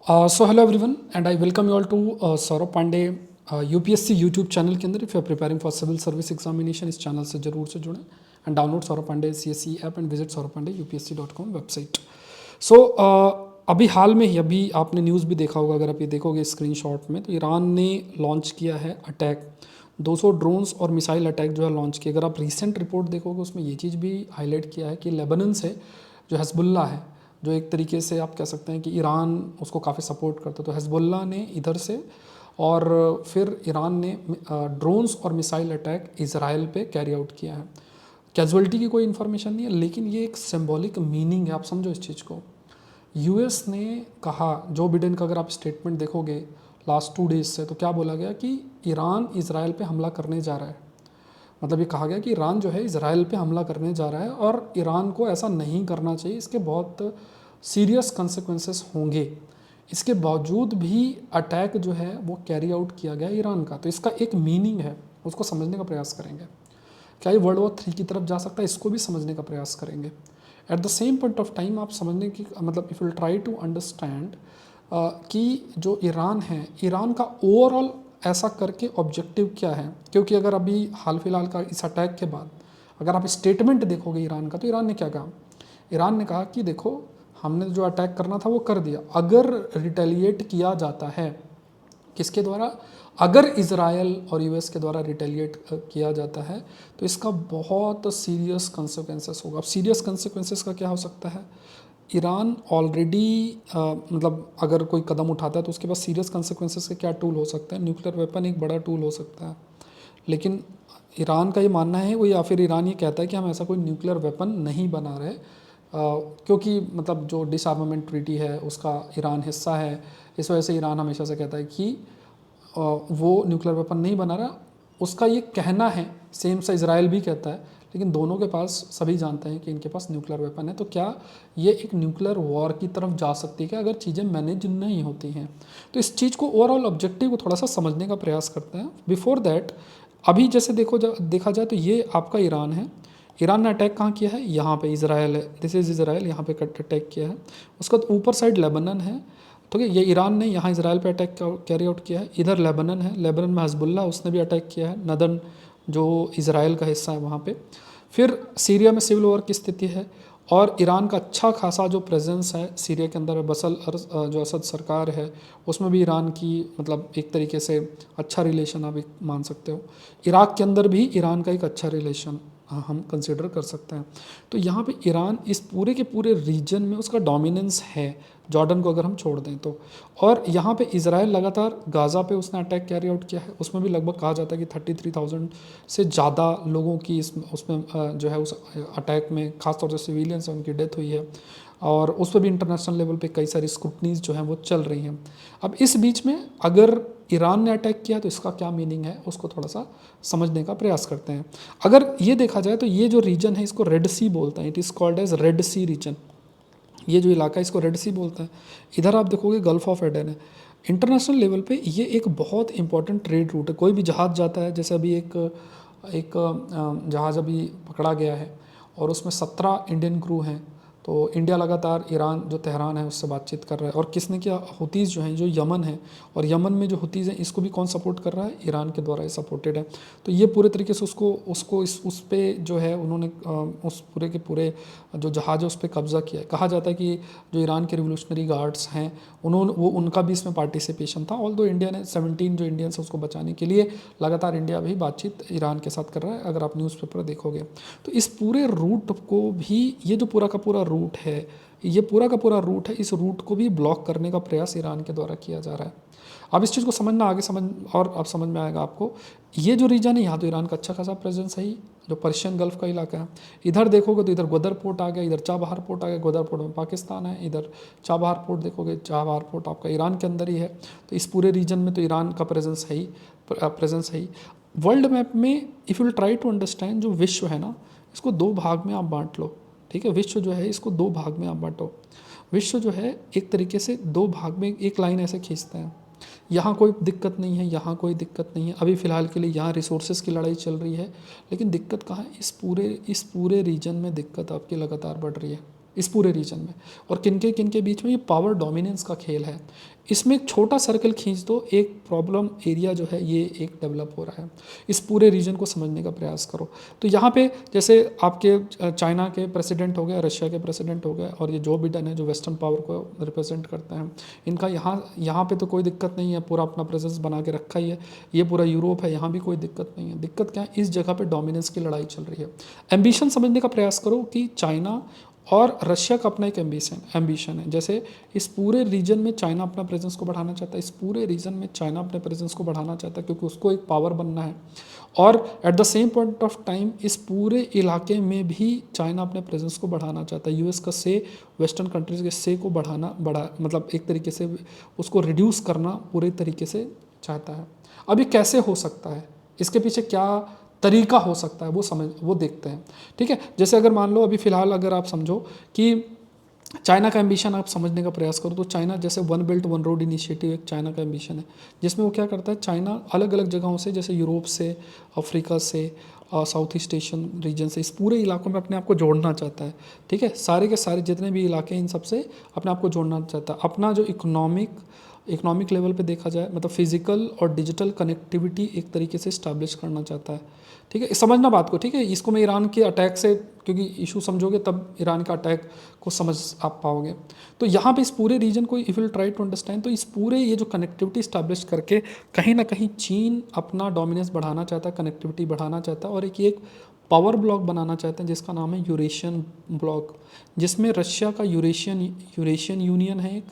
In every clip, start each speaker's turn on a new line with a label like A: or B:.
A: So hello everyone and I welcome you all to Saurabh Pandey UPSC YouTube channel के अंदर। If you are preparing for civil service examination इस चैनल से जरूर से जुड़ें and download Saurabh Pandey CSE app and visit Saurabh Pandey UPSC.com website. So अभी हाल में ही अभी आपने न्यूज़ भी देखा होगा, अगर आप ये देखोगे स्क्रीनशॉट में, तो ईरान ने लॉन्च किया है अटैक, 200 ड्रोन्स और मिसाइल अटैक जो है लॉन्च किया। अगर आप रिसेंट रिपोर्ट देखोगे उसमें ये चीज़ भी हाईलाइट किया है कि लेबनन से जो हिजबुल्लाह है, जो एक तरीके से आप कह सकते हैं कि ईरान उसको काफ़ी सपोर्ट करता है, तो हिजबुल्लाह ने इधर से और फिर ईरान ने ड्रोन्स और मिसाइल अटैक इजराइल पे कैरी आउट किया है। कैजुअलिटी की कोई इन्फॉर्मेशन नहीं है, लेकिन ये एक सिंबॉलिक मीनिंग है, आप समझो इस चीज़ को। यूएस ने कहा, जो बिडेन का अगर आप स्टेटमेंट देखोगे लास्ट 2 डेज से, तो क्या बोला गया कि ईरान इजराइल पे हमला करने जा रहा है। मतलब ये कहा गया कि ईरान जो है इजराइल पे हमला करने जा रहा है और ईरान को ऐसा नहीं करना चाहिए, इसके बहुत सीरियस कंसिक्वेंसेस होंगे। इसके बावजूद भी अटैक जो है वो कैरी आउट किया गया ईरान का, तो इसका एक मीनिंग है, उसको समझने का प्रयास करेंगे। क्या ये वर्ल्ड वॉर 3 की तरफ जा सकता है, इसको भी समझने का प्रयास करेंगे। At the same point of time आप समझने की मतलब if will try to understand कि जो ईरान है, ईरान का ओवरऑल ऐसा करके ऑब्जेक्टिव क्या है। क्योंकि अगर अभी हाल फिलहाल का इस अटैक के बाद अगर आप स्टेटमेंट देखोगे ईरान का, तो ईरान ने क्या कहा। ईरान ने कहा कि देखो, हमने जो अटैक करना था वो कर दिया, अगर रिटेलिएट किया जाता है किसके द्वारा, अगर इजराइल और यूएस के द्वारा रिटेलिएट किया जाता है, तो इसका बहुत सीरियस कंसिक्वेंसेस होगा। अब सीरियस कंसिक्वेंसेस का क्या हो सकता है, ईरान ऑलरेडी मतलब अगर कोई कदम उठाता है तो उसके पास सीरियस कंसिक्वेंसेस के क्या टूल हो सकते हैं। न्यूक्लियर वेपन एक बड़ा टूल हो सकता है, लेकिन ईरान का ये मानना है वो, या फिर ईरान ये कहता है कि हम ऐसा कोई न्यूक्लियर वेपन नहीं बना रहे, क्योंकि मतलब जो डिसआर्मामेंट ट्रीटी है उसका ईरान हिस्सा है। इस वजह से ईरान हमेशा से कहता है कि वो न्यूक्लियर वेपन नहीं बना रहा। उसका ये कहना है, सेम सा इजराइल भी कहता है, लेकिन दोनों के पास सभी जानते हैं कि इनके पास न्यूक्लियर वेपन है। तो क्या ये एक न्यूक्लियर वॉर की तरफ जा सकती है क्या, अगर चीज़ें मैनेज नहीं होती हैं। तो इस चीज़ को, ओवरऑल ऑब्जेक्टिव को थोड़ा सा समझने का प्रयास करते हैं। बिफोर दैट, अभी जैसे देखा जाए तो ये आपका ईरान है। ईरान ने अटैक कहाँ किया है, यहाँ पे इजराइल है, दिस इज़ इजराइल, यहाँ पे अटैक किया है। उसका तो ऊपर साइड लेबनन है, तो ये ईरान ने यहाँ इजराइल पे अटैक कैरी आउट किया है। इधर लेबनन है, लेबनन में हजबुल्ला, उसने भी अटैक किया है, नदन जो इजराइल का हिस्सा है वहाँ पे। फिर सीरिया में सिविल वॉर की स्थिति है, और ईरान का अच्छा खासा जो प्रेजेंस है सीरिया के अंदर, बसल जो असद सरकार है उसमें भी ईरान की मतलब एक तरीके से अच्छा रिलेशन आप मान सकते हो। इराक के अंदर भी ईरान का एक अच्छा रिलेशन हम कंसिडर कर सकते हैं। तो यहाँ पे ईरान इस पूरे के पूरे रीजन में उसका डोमिनेंस है, जॉर्डन को अगर हम छोड़ दें तो। और यहाँ पे इजराइल लगातार गाज़ा पे उसने अटैक कैरी आउट किया है, उसमें भी लगभग कहा जाता है कि 33,000 से ज़्यादा लोगों की उसमें जो है उस अटैक में खासतौर से सिविलियंस हैं उनकी डेथ हुई है, और उस पर भी इंटरनेशनल लेवल पे कई सारी स्क्रूटनीज जो हैं वो चल रही हैं। अब इस बीच में अगर ईरान ने अटैक किया तो इसका क्या मीनिंग है, उसको थोड़ा सा समझने का प्रयास करते हैं। अगर ये देखा जाए तो ये जो रीजन है इसको रेड सी बोलते हैं, it is called as Red Sea region. ये जो इलाका है इसको रेड सी बोलते हैं। इधर आप देखोगे गल्फ ऑफ एडन है। इंटरनेशनल लेवल पे ये एक बहुत इंपॉर्टेंट ट्रेड रूट है। कोई भी जहाज़ जाता है, जैसे अभी एक जहाज़ अभी पकड़ा गया है और उसमें 17 इंडियन क्रू हैं, तो इंडिया लगातार ईरान जो तेहरान है उससे बातचीत कर रहा है। और किसने किया, हुतीज़ जो हैं, जो यमन है, और यमन में जो हुतीज़ हैं इसको भी कौन सपोर्ट कर रहा है, ईरान के द्वारा ये सपोर्टेड है। तो ये पूरे तरीके से उसको उस पे जो है उन्होंने उस पूरे के पूरे जो जहाज़ है उस पर कब्ज़ा किया है। कहा जाता है कि जो ईरान के रिवोल्यूशनरी गार्ड्स हैं उनका भी इसमें पार्टिसिपेशन था। ऑल दो इंडिया ने 17 जो इंडियंस है उसको बचाने के लिए लगातार इंडिया भी बातचीत ईरान के साथ कर रहा है, अगर आप न्यूज़पेपर देखोगे तो। इस पूरे रूट को भी, ये जो पूरा का पूरा रूट है, ये पूरा का पूरा रूट है, इस रूट को भी ब्लॉक करने का प्रयास ईरान के द्वारा किया जा रहा है। अब इस चीज़ को समझना, आगे समझ और अब समझ में आएगा आपको। ये जो रीजन है यहाँ तो ईरान का अच्छा खासा प्रेजेंस है ही, जो पर्शियन गल्फ का इलाका है। इधर देखोगे तो इधर ग्वादर पोर्ट आ गया, इधर चाबहार पोर्ट आ गया, ग्वादर पोर्ट में पाकिस्तान है, इधर चाबहार पोर्ट देखोगे, चाबहार पोर्ट आपका ईरान के अंदर ही है। तो इस पूरे रीजन में तो ईरान का प्रेजेंस है ही। वर्ल्ड मैप में if you try to understand, जो विश्व है ना, इसको 2 भाग में आप बांट लो, ठीक है। विश्व जो है इसको 2 भाग में आप बांटो। विश्व जो है एक तरीके से 2 भाग में एक लाइन ऐसे खींचते हैं, यहाँ कोई दिक्कत नहीं है, यहाँ कोई दिक्कत नहीं है। अभी फ़िलहाल के लिए यहाँ रिसोर्सेज की लड़ाई चल रही है, लेकिन दिक्कत कहाँ है, इस पूरे रीजन में दिक्कत आपकी लगातार बढ़ रही है। इस पूरे रीजन में, और किन के बीच में ये पावर डोमिनेंस का खेल है। इसमें एक छोटा सर्कल खींच दो, एक प्रॉब्लम एरिया जो है ये एक डेवलप हो रहा है। इस पूरे रीजन को समझने का प्रयास करो। तो यहाँ पे जैसे आपके चाइना के प्रेसिडेंट हो गए, रशिया के प्रेसिडेंट हो गए, और ये जो बिडेन है जो वेस्टर्न पावर को रिप्रेजेंट करते हैं, इनका यहाँ पे तो कोई दिक्कत नहीं है, पूरा अपना प्रेजेंस बना के रखा ही है। ये पूरा यूरोप है, यहाँ भी कोई दिक्कत नहीं है। दिक्कत क्या है, इस जगह पे डोमिनेंस की लड़ाई चल रही है। एम्बिशन समझने का प्रयास करो कि चाइना और रशिया का अपना एक एम्बिशन है। जैसे इस पूरे रीजन में चाइना अपना प्रेजेंस को बढ़ाना चाहता है, इस पूरे रीजन में चाइना अपने प्रेजेंस को बढ़ाना चाहता है, क्योंकि उसको एक पावर बनना है। और eight the same point of time इस पूरे इलाके में भी चाइना अपने प्रेजेंस को बढ़ाना चाहता है। यूएस का से, वेस्टर्न कंट्रीज़ के से को मतलब एक तरीके से उसको रिड्यूस करना पूरे तरीके से चाहता है। अब ये कैसे हो सकता है, इसके पीछे क्या तरीका हो सकता है, वो देखते हैं। ठीक है, जैसे अगर मान लो अभी फ़िलहाल अगर आप समझो कि चाइना का एम्बिशन आप समझने का प्रयास करो, तो चाइना जैसे one belt one road initiative एक चाइना का एम्बिशन है, जिसमें वो क्या करता है, चाइना अलग अलग जगहों से, जैसे यूरोप से, अफ्रीका से, साउथ ईस्ट एशियन रीजन से, इस पूरे इलाकों में अपने आप को जोड़ना चाहता है। ठीक है, सारे के सारे जितने भी इलाके हैं इन सब से अपने आप को जोड़ना चाहता है। अपना जो इकोनॉमिक लेवल पे देखा जाए, मतलब फिजिकल और डिजिटल कनेक्टिविटी एक तरीके से इस्टेब्लिश करना चाहता है। ठीक है, समझना बात को। ठीक है, इसको मैं ईरान के अटैक से, क्योंकि इशू समझोगे तब ईरान का अटैक को समझ आप पाओगे। तो यहाँ पे इस पूरे रीजन को if will try to understand, तो इस पूरे ये जो कनेक्टिविटी इस्टेब्लिश करके कहीं ना कहीं चीन अपना डोमिनेंस बढ़ाना चाहता है, कनेक्टिविटी बढ़ाना चाहता है, और एक पावर ब्लॉक बनाना चाहते हैं जिसका नाम है यूरेशियन ब्लॉक, जिसमें रशिया का यूरेशियन यूनियन है,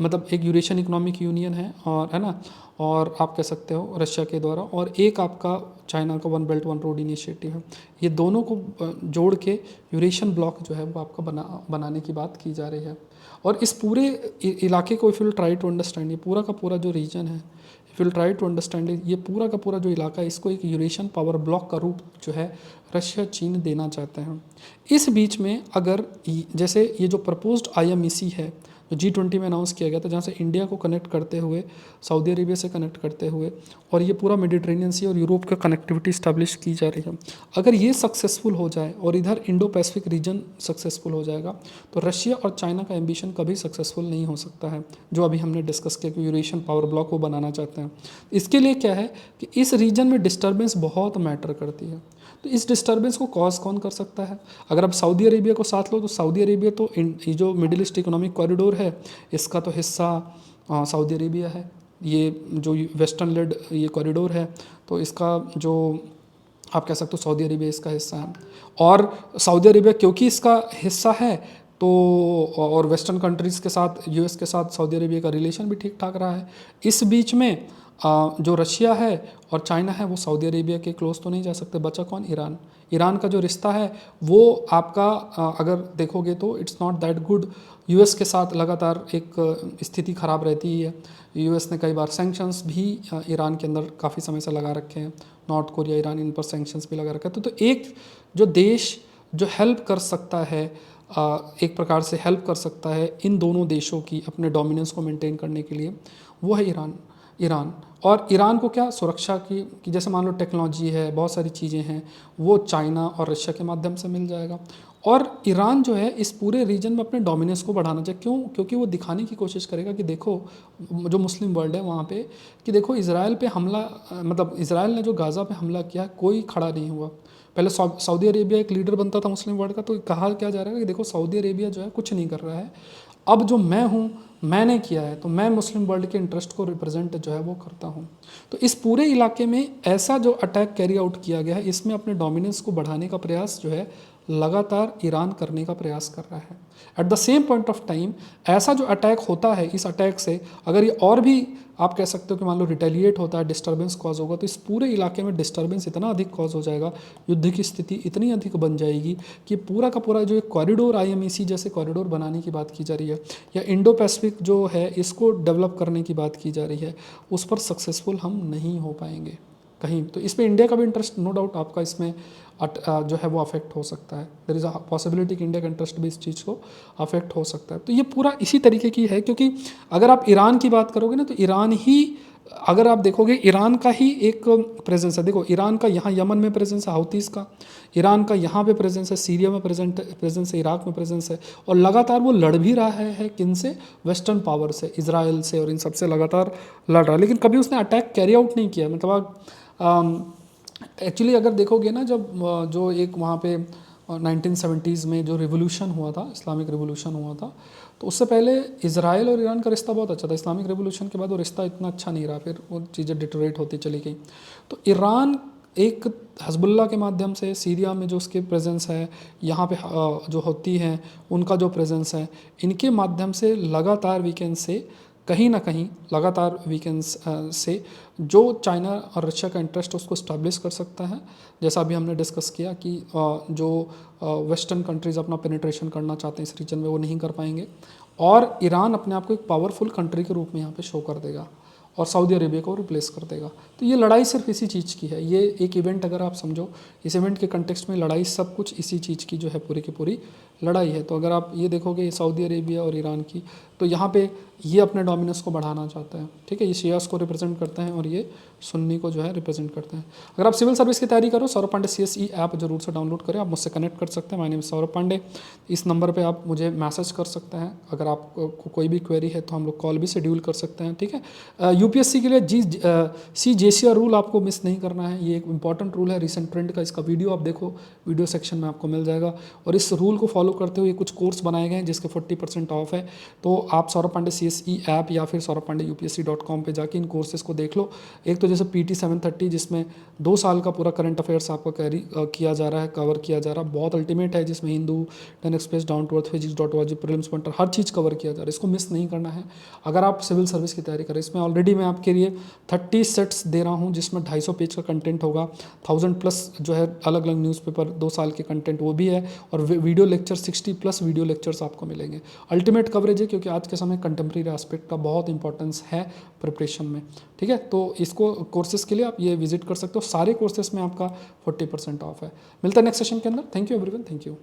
A: मतलब एक यूरेशियन इकोनॉमिक यूनियन है, और है ना, और आप कह सकते हो रशिया के द्वारा, और एक आपका चाइना का one belt one road initiative है। ये दोनों को जोड़ के यूरेशियन ब्लॉक जो है वो आपका बनाने की बात की जा रही है। और इस पूरे इलाके को if you try to understand, ये पूरा का पूरा जो रीजन है, if you try to understand, ये पूरा का पूरा जो इलाका है, इसको एक यूरेशियन पावर ब्लॉक का रूप जो है रशिया चीन देना चाहते हैं। इस बीच में अगर जैसे ये जो प्रपोज्ड IMEC है, जो G20 में अनाउंस किया गया था, जहाँ से इंडिया को कनेक्ट करते हुए, सऊदी अरेबिया से कनेक्ट करते हुए, और ये पूरा मेडिटेरेनियन सी और यूरोप का कनेक्टिविटी स्टैब्लिश की जा रही है, अगर ये सक्सेसफुल हो जाए और इधर इंडो पैसिफिक रीजन सक्सेसफुल हो जाएगा, तो रशिया और चाइना का एम्बिशन कभी सक्सेसफुल नहीं हो सकता है, जो अभी हमने डिस्कस किया कि यूरेशियन पावर ब्लॉक वो बनाना चाहते हैं। इसके लिए क्या है कि इस रीजन में डिस्टर्बेंस बहुत मैटर करती है। तो इस डिस्टर्बेंस को कॉज कौन कर सकता है? अगर आप सऊदी अरेबिया को साथ लो, तो सऊदी अरेबिया तो ये जो मिडिल ईस्ट इकोनॉमिक कॉरिडोर है, इसका तो हिस्सा सऊदी अरेबिया है। ये जो वेस्टर्न लेड ये कॉरिडोर है, तो इसका जो आप कह सकते हो सऊदी अरेबिया इसका हिस्सा है। और सऊदी अरेबिया क्योंकि इसका हिस्सा है, तो और वेस्टर्न कंट्रीज़ के साथ, US के साथ सऊदी अरेबिया का रिलेशन भी ठीक ठाक रहा है। इस बीच में जो रशिया है और चाइना है, वो सऊदी अरेबिया के क्लोज तो नहीं जा सकते। बचा कौन? ईरान का जो रिश्ता है वो आपका अगर देखोगे तो it's not that good. US के साथ लगातार एक स्थिति ख़राब रहती है। US ने कई बार सैंक्शंस भी ईरान के अंदर काफ़ी समय से लगा रखे हैं। नॉर्थ कोरिया, ईरान, इन पर सैंक्शंस भी लगा रखा है। तो एक जो देश जो हेल्प कर सकता है, एक प्रकार से हेल्प कर सकता है इन दोनों देशों की अपने डोमिनेंस को मेंटेन करने के लिए, वो है ईरान। और ईरान को क्या सुरक्षा की जैसे मान लो टेक्नोलॉजी है, बहुत सारी चीज़ें हैं, वो चाइना और रशिया के माध्यम से मिल जाएगा। और ईरान जो है इस पूरे रीजन में अपने डोमिनेंस को बढ़ाना चाहिए। क्यों? क्योंकि वो दिखाने की कोशिश करेगा कि देखो जो मुस्लिम वर्ल्ड है वहाँ पे, कि देखो इजराइल पे हमला, मतलब इजराइल ने जो गाज़ा पे हमला किया, कोई खड़ा नहीं हुआ। पहले सऊदी अरेबिया एक लीडर बनता था मुस्लिम वर्ल्ड का, तो कहा क्या जा रहा है कि देखो सऊदी अरेबिया जो है कुछ नहीं कर रहा है, अब जो मैं हूँ मैंने किया है, तो मैं मुस्लिम वर्ल्ड के इंटरेस्ट को रिप्रेजेंट जो है वो करता हूँ। तो इस पूरे इलाके में ऐसा जो अटैक कैरी आउट किया गया है, इसमें अपने डोमिनेंस को बढ़ाने का प्रयास जो है लगातार ईरान करने का प्रयास कर रहा है। Eight the same point of time ऐसा जो अटैक होता है, इस अटैक से अगर ये और भी आप कह सकते हो कि मान लो रिटेलिएट होता है, डिस्टर्बेंस कॉज होगा, तो इस पूरे इलाके में डिस्टर्बेंस इतना अधिक कॉज हो जाएगा, युद्ध की स्थिति इतनी अधिक बन जाएगी कि पूरा का पूरा जो एक कॉरिडोर IMEC जैसे कॉरिडोर बनाने की बात की जा रही है, या इंडो पैसिफिक जो है इसको डेवलप करने की बात की जा रही है, उस पर सक्सेसफुल हम नहीं हो पाएंगे कहीं। तो इसमें इंडिया का भी इंटरेस्ट नो डाउट आपका इसमें जो है वो अफेक्ट हो सकता है। देयर इज़ अ पॉसिबिलिटी कि इंडिया का इंटरेस्ट भी इस चीज़ को अफेक्ट हो सकता है। तो ये पूरा इसी तरीके की है, क्योंकि अगर आप ईरान की बात करोगे ना, तो ईरान ही अगर आप देखोगे ईरान का ही एक प्रेजेंस है। देखो ईरान का यहाँ यमन में प्रेजेंस है हाउतीज़ का, ईरान का यहाँ पे प्रेजेंस है, सीरिया में प्रेजेंस है, इराक में प्रेजेंस है, और लगातार वो लड़ भी रहा है किन से, वेस्टर्न पावर से, इसराइल से और इन सब से लगातार लड़ रहा है, लेकिन कभी उसने अटैक कैरी आउट नहीं किया। मतलब एक्चुअली अगर देखोगे ना, जब जो एक वहाँ पे 1970s में जो रिवोल्यूशन हुआ था, इस्लामिक रिवोल्यूशन हुआ था, तो उससे पहले इजराइल और ईरान का रिश्ता बहुत अच्छा था। इस्लामिक रिवोल्यूशन के बाद वो रिश्ता इतना अच्छा नहीं रहा, फिर वो चीज़ें डिटोरेट होती चली गई। तो ईरान एक हजबुल्ला के माध्यम से सीरिया में जो उसके प्रेजेंस है, यहाँ पे जो होती हैं उनका जो प्रेजेंस है, इनके माध्यम से लगातार वीकेंड से कहीं ना कहीं लगातार वीकेंड्स से जो चाइना और रशिया का इंटरेस्ट उसको स्टैब्लिश कर सकता है। जैसा अभी हमने डिस्कस किया कि जो वेस्टर्न कंट्रीज़ अपना पेनिट्रेशन करना चाहते हैं इस रीजन में, वो नहीं कर पाएंगे, और ईरान अपने आप को एक पावरफुल कंट्री के रूप में यहाँ पे शो कर देगा और सऊदी अरेबिया को रिप्लेस कर देगा। तो ये लड़ाई सिर्फ इसी चीज़ की है। ये एक इवेंट अगर आप समझो, इस इवेंट के कंटेक्स्ट में लड़ाई सब कुछ इसी चीज़ की जो है पूरी की पूरी लड़ाई है। तो अगर आप ये देखोगे सऊदी अरेबिया और ईरान की, तो यहाँ पे ये अपने डोमिनेंस को बढ़ाना चाहता है, ठीक है, ये शियास को रिप्रेजेंट करते हैं और ये सुन्नी को जो है रिप्रेजेंट करते हैं। अगर आप सिविल सर्विस की तैयारी करो, सौरभ पांडे CSE ऐप जरूर से डाउनलोड करें। आप मुझसे कनेक्ट कर सकते हैं, माय नेम सौरभ पांडे। इस नंबर पे आप मुझे मैसेज कर सकते हैं। अगर आपको कोई भी क्वेरी है तो हम लोग कॉल भी शेड्यूल कर सकते हैं, ठीक है। यूपीएससी के लिए CJCR रूल आपको मिस नहीं करना है, ये एक इंपॉर्टेंट रूल है रिसेंट ट्रेंड का। इसका वीडियो आप देखो, वीडियो सेक्शन में आपको मिल जाएगा, और इस रूल को फॉलो करते हुए कुछ कोर्स बनाए गए हैं जिसके 40% ऑफ है। तो आप सौरभ पांडे CSE ऐप या फिर सौरभ पांडे UPSC.com पे जाके इन कोर्सेज को देख लो। एक तो जैसे PT 730 जिसमें 2 साल का पूरा करंट अफेयर्स आपको कैरी किया जा रहा है, कवर किया जा रहा है, बहुत अल्टीमेट है, जिसमें हिंदू, टन एक्सप्रेस, डाउन टू अर्थ, फिजिक्स.org, प्रीलिम्स पॉइंटर, हर चीज़ कवर किया जा रहा है। इसको मिस नहीं करना है अगर आप सिविल सर्विस की तैयारी करें। इसमें ऑलरेडी मैं आपके लिए 30 सेट्स दे रहा हूँ जिसमें 250 पेज का कंटेंट होगा, 1000+ जो है अलग अलग न्यूज़पेपर 2 साल के कंटेंट वो भी है, और वीडियो लेक्चर 60+ वीडियो लेक्चर्स आपको मिलेंगे। अल्टीमेट कवरेज है, क्योंकि आज के समय कंटेम्प्रेरी एस्पेक्ट का बहुत इंपॉर्टेंस है प्रिपरेशन में, ठीक है। तो इसको कोर्सेज के लिए आप ये विजिट कर सकते हो, सारे कोर्सेज में आपका 40% ऑफ है। मिलता है नेक्स्ट सेशन के अंदर। Thank you everyone, thank you.